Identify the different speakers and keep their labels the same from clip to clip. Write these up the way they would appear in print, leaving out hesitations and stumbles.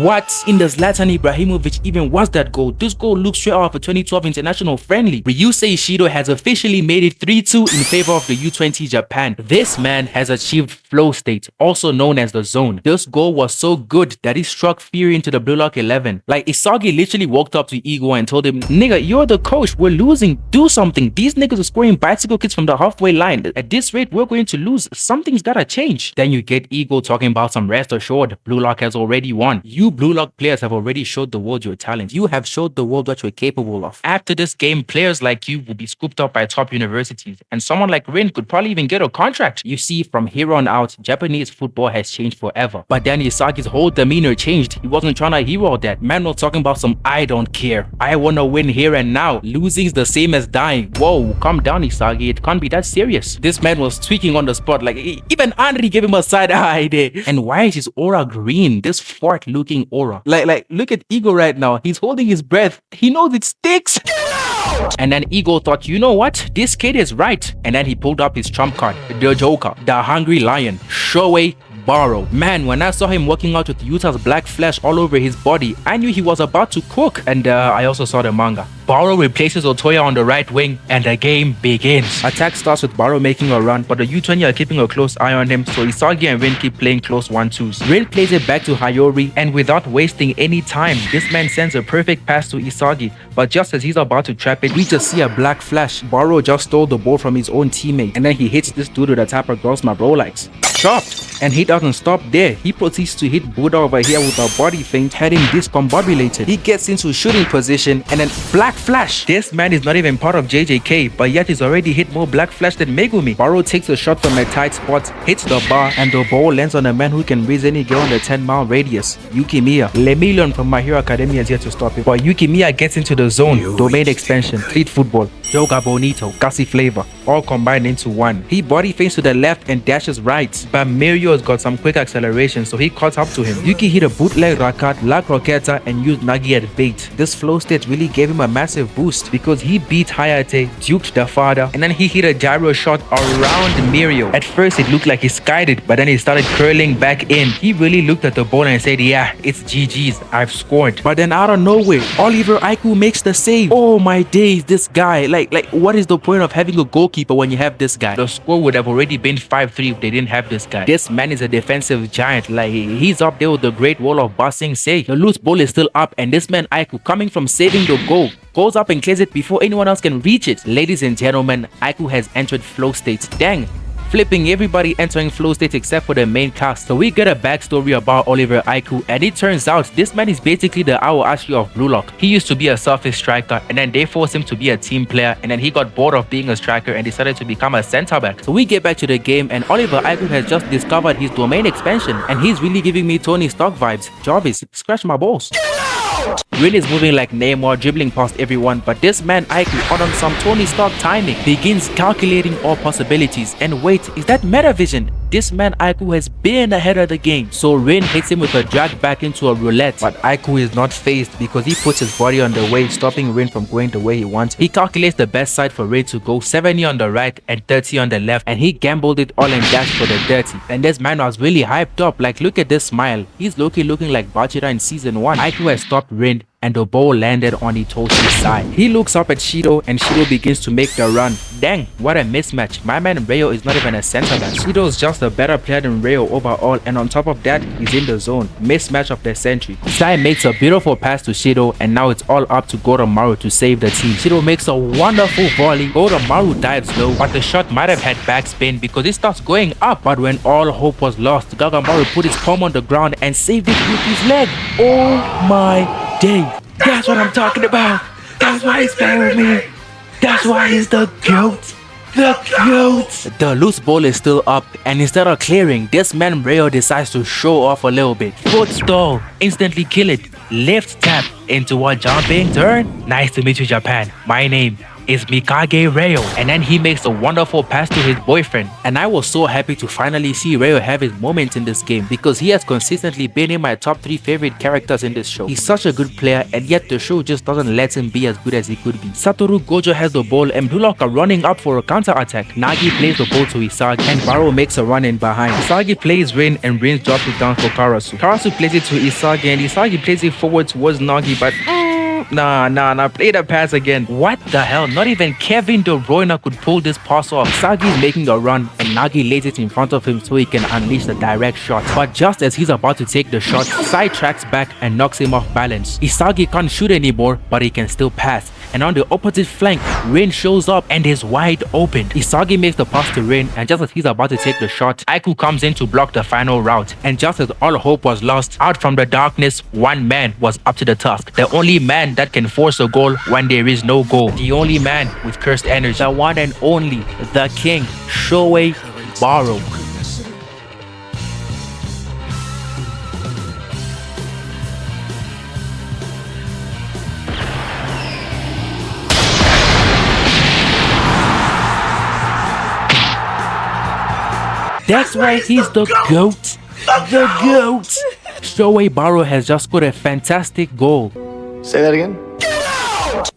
Speaker 1: What? In the Zlatan Ibrahimovic even was that goal? This goal looks straight out of a 2012 international friendly. Ryusei Shido has officially made it 3-2 in favor of the U20 Japan. This man has achieved flow state, also known as the zone. This goal was so good that he struck fear into the Blue Lock 11. Like, Isagi literally walked up to Ego and told him, "Nigga, you're the coach, we're losing, do something. These niggas are scoring bicycle kicks from the halfway line. At this rate, we're going to lose. Something's gotta change." Then you get Ego talking about some rest assured, Blue Lock has already won. You Blue Lock players have already showed the world your talent. You have showed the world what you're capable of. After this game, players like you will be scooped up by top universities, and someone like Rin could probably even get a contract. You see, from here on out, Japanese football has changed forever. But then Isagi's whole demeanor changed. He wasn't trying to hero that. Man was talking about some "I don't care. I wanna win here and now. Losing's the same as dying." Whoa, calm down, Isagi. It can't be that serious. This man was tweaking on the spot. Like, even Henry gave him a side eye there. And why is his aura green? This fart-looking aura. Like, look at Ego right now. He's holding his breath. He knows it sticks. And then Ego thought, you know what? This kid is right. And then he pulled up his trump card, the Joker, the Hungry Lion, Shohei Baro. Man, when I saw him walking out with Utah's black flesh all over his body, I knew he was about to cook. And I also saw the manga. Baro replaces Otoya on the right wing and the game begins. Attack starts with Baro making a run, but the U20 are keeping a close eye on him, so Isagi and Rin keep playing close 1-2s. Rin plays it back to Hayori, and without wasting any time, this man sends a perfect pass to Isagi, but just as he's about to trap it, we just see a black flash. Baro just stole the ball from his own teammate, and then he hits this dude with a type of girls my bro likes. Chopped. And he doesn't stop there. He proceeds to hit Buddha over here with a body feint, had him discombobulated. He gets into shooting position and then black flash. This man is not even part of JJK, but yet he's already hit more black flash than Megumi. Baro takes a shot from a tight spot, hits the bar, and the ball lands on a man who can raise any girl in the 10-mile radius. Yukimiya. Lemillion from My Hero Academia is here to stop him. But Yukimiya gets into the zone, domain expansion, street football, yoga bonito, gassy flavor, all combined into one. He body feints to the left and dashes right, but Mario's got some quick acceleration, so he caught up to him. Yuki hit a bootleg rakat, la croqueta, and used nagi as bait. This flow state really gave him a massive boost because he beat Hayate, duped the father, and then he hit a gyro shot around Mario. At first it looked like he skied it, but then he started curling back in. He really looked at the ball and said, "Yeah, it's GG's, I've scored." But then out of nowhere, Oliver Aiku makes the save. Oh my days, this guy. Like what is the point of having a goalkeeper when you have this guy? The score would have already been 5-3 if they didn't have this guy. This man is a defensive giant. Like, he's up there with the Great Wall of Basing Say. The loose ball is still up, and this man Aiku, coming from saving the goal, goes up and clears it before anyone else can reach it. Ladies and gentlemen, Aiku has entered flow state. Dang. Flipping everybody entering flow state except for the main cast. So we get a backstory about Oliver Aiku, and it turns out this man is basically the Aoashi of Blue Lock. He used to be a surface striker, and then they forced him to be a team player, and then he got bored of being a striker and decided to become a center back. So we get back to the game, and Oliver Aiku has just discovered his domain expansion, and he's really giving me Tony Stark vibes. Jarvis, scratch my balls. Rin is moving like Neymar, dribbling past everyone, but this man Aiku, on some Tony Stark timing, begins calculating all possibilities. And wait, is that Metavision? This man Aiku has been ahead of the game. So Rin hits him with a drag back into a roulette, but Aiku is not phased because he puts his body on the way, stopping Rin from going the way he wants. He calculates the best side for Rin to go, 70 on the right and 30 on the left, and he gambled it all and dashed for the 30. And this man was really hyped up. Like, look at this smile. He's looking like Bachira in season 1. Aiku has stopped Rin, and the ball landed on Itoshi's side. He looks up at Shido, and Shido begins to make the run. Dang, what a mismatch. My man Reo is not even a center back. Shido is just a better player than Reo overall, and on top of that, he's in the zone. Mismatch of the century. Sai makes a beautiful pass to Shido, and now it's all up to Goromaru to save the team. Shido makes a wonderful volley. Goromaru dives low, but the shot might have had backspin because it starts going up. But when all hope was lost, Goromaru put his palm on the ground and saved it with his leg. Oh my day. That's what I'm talking about. That's why he's playing with me. That's why he's the GOAT. The GOAT. The loose ball is still up, and instead of clearing, this man Reo decides to show off a little bit. Foot stall, instantly kill it. Left tap into a jumping turn. Nice to meet you, Japan. My name is Mikage Ryo, and then he makes a wonderful pass to his boyfriend. And I was so happy to finally see Ryo have his moment in this game because he has consistently been in my top 3 favorite characters in this show. He's such a good player, and yet the show just doesn't let him be as good as he could be. Satoru Gojo has the ball and bluelock are running up for a counter attack. Nagi plays the ball to Isagi and Baro makes a run in behind. Isagi plays Rin and Rin drops it down for Karasu. Karasu plays it to Isagi and Isagi plays it forward towards Nagi, but Nah, play the pass again. What the hell? Not even Kevin De Bruyne could pull this pass off. Isagi is making a run and Nagi lays it in front of him so he can unleash the direct shot. But just as he's about to take the shot, Sai tracks back and knocks him off balance. Isagi can't shoot anymore, but he can still pass. And on the opposite flank, Rin shows up and is wide open. Isagi makes the pass to Rin, and just as he's about to take the shot, Aiku comes in to block the final route. And just as all hope was lost, out from the darkness, one man was up to the task. The only man that can force a goal when there is no goal. The only man with cursed energy. The one and only, the king, Shohei Baro. That's why he's the GOAT. The GOAT. Shohei Baro has just scored a fantastic goal.
Speaker 2: Say that again?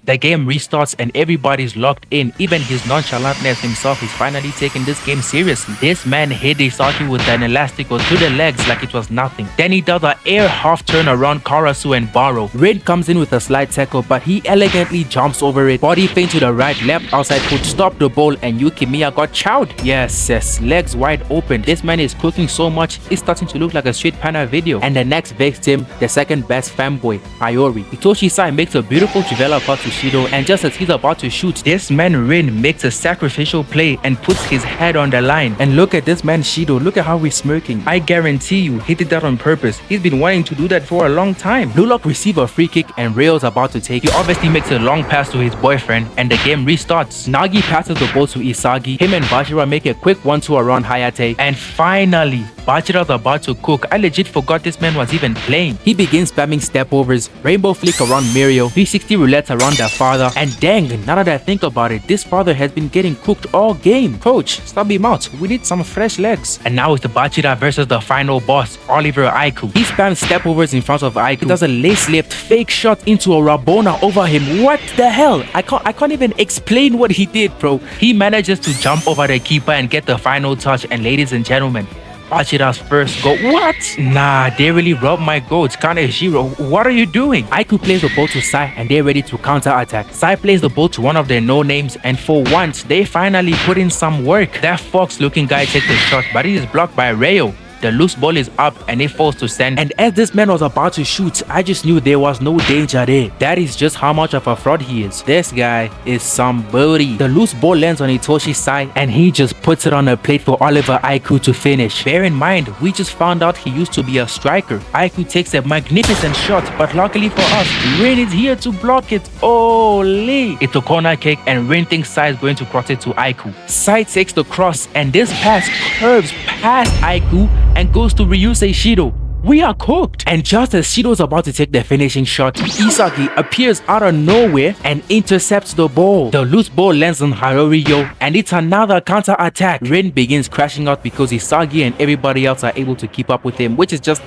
Speaker 1: The game restarts and everybody's locked in. Even his nonchalantness himself is finally taking this game seriously. This man hit Isagi with an elastic or through the legs like it was nothing. Then he does an air half turn around Karasu and Baro. Rin comes in with a slide tackle, but he elegantly jumps over it. Body feint to the right, left outside foot, stop the ball, and Yukimiya got chowed. Yes, legs wide open. This man is cooking so much, it's starting to look like a Street Panda video. And the next victim, the second best fanboy, Iori. Itoshi Sai makes a beautiful Trivela pass to Shido, and just as he's about to shoot, this man Rin makes a sacrificial play and puts his head on the line. And look at this man Shido, look at how he's smirking. I guarantee you he did that on purpose. He's been wanting to do that for a long time. Bluelock receives a free kick and Ryo's about to take it. He obviously makes a long pass to his boyfriend and the game restarts. Nagi passes the ball to Isagi. Him and Bachira make a quick 1-2 around Hayate, and finally Bachira's about to cook. I legit forgot this man was even playing. He begins spamming step overs, rainbow flick around Mirio, 360 roulette around their father, and dang, now that I think about it, this father has been getting cooked all game. Coach, stop him out. We need some fresh legs. And now it's the Bachira versus the final boss, Oliver Aiku. He spams step overs in front of Aiku, does a lace lift fake shot into a Rabona over him. What the hell? I can't even explain what he did, bro. He manages to jump over the keeper and get the final touch, and ladies and gentlemen, Bachira's first goal. What? Nah, they really robbed my goats. Kaneshiro, what are you doing? Aiku plays the ball to Sai and they're ready to counter attack. Sai plays the ball to one of their no-names, and for once, they finally put in some work. That fox looking guy takes the shot, but it is blocked by Ryo. The loose ball is up and it falls to send. And as this man was about to shoot, I just knew there was no danger there. That is just how much of a fraud he is. This guy is somebody. The loose ball lands on Itoshi's side and he just puts it on a plate for Oliver Aiku to finish. Bear in mind, we just found out he used to be a striker. Aiku takes a magnificent shot, but luckily for us, Rin is here to block it. Holy! It's a corner kick and Rin thinks Sai is going to cross it to Aiku. Sai takes the cross and this pass curves past Aiku and goes to Ryusei Shido. We are cooked. And just as Shido's about to take the finishing shot, Isagi appears out of nowhere and intercepts the ball. The loose ball lands on Haroriyo and it's another counter attack. Rin begins crashing out because Isagi and everybody else are able to keep up with him, which is just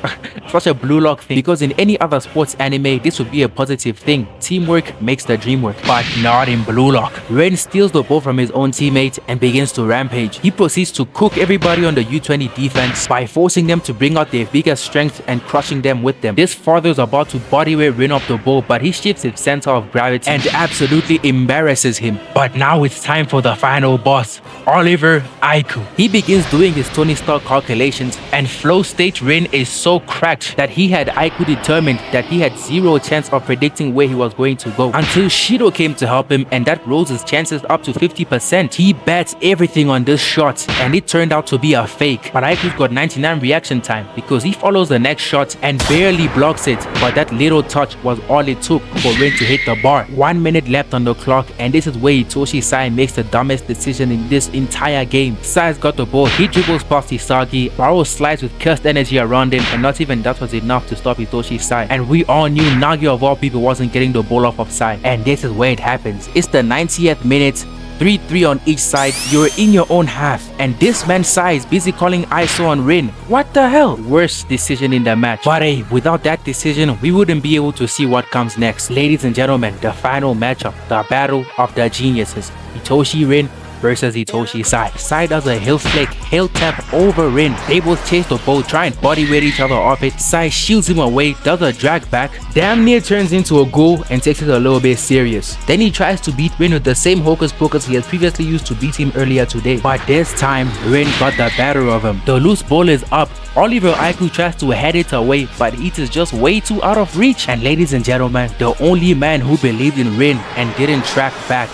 Speaker 1: such a blue lock thing, because in any other sports anime this would be a positive thing. Teamwork makes the dream work, but not in blue lock. Rin steals the ball from his own teammate and begins to rampage. He proceeds to cook everybody on the U20 defense by forcing them to bring out their biggest strength and crushing them with them. This father is about to bodyweight Rin off the ball, but he shifts his center of gravity and absolutely embarrasses him. But now it's time for the final boss, Oliver Aiku. He begins doing his Tony Stark calculations, and flow state Rin is so cracked that he had Aiku determined that he had zero chance of predicting where he was going to go, until Shido came to help him, and that rose his chances up to 50%. He bets everything on this shot and it turned out to be a fake, but Aiku's got 99 reaction time because he follows the the next shot and barely blocks it, but that little touch was all it took for Rin to hit the bar. 1 minute left on the clock, and this is where Itoshi Sai makes the dumbest decision in this entire game. Sai's got the ball, he dribbles past Isagi, Baro slides with cursed energy around him, and not even that was enough to stop Itoshi Sai. And we all knew Nagi of all people wasn't getting the ball off of Sai. And this is where it happens. It's the 90th minute. 3-3 on each side, you're in your own half, and this man Sai is busy calling ISO on Rin. What the hell? Worst decision in the match. But hey, without that decision, we wouldn't be able to see what comes next. Ladies and gentlemen, the final matchup, the battle of the geniuses. Itoshi Rin versus Itoshi Sai. Sai does a heel flick, heel tap over Rin. They both chase the ball, try and body weight each other off it. Sai shields him away, does a drag back, damn near turns into a goal and takes it a little bit serious. Then he tries to beat Rin with the same hocus pocus he has previously used to beat him earlier today. But this time, Rin got the better of him. The loose ball is up. Oliver Aiku tries to head it away, but it is just way too out of reach. And ladies and gentlemen, the only man who believed in Rin and didn't track back,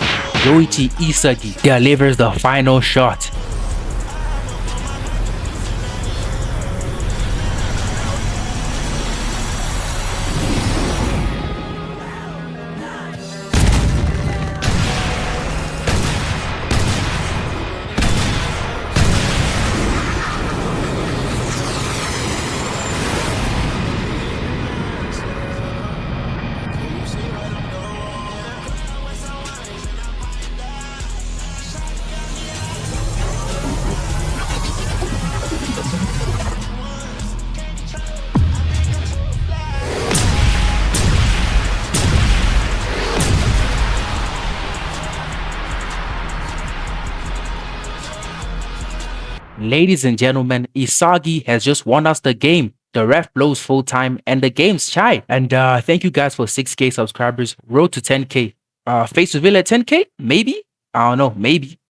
Speaker 1: Yoichi Isagi, delivers the final shot. Ladies and gentlemen, Isagi has just won us the game. The ref blows full time and the game's shy. And thank you guys for 6k subscribers. Road to 10k. Face reveal at 10k? Maybe? I don't know, maybe.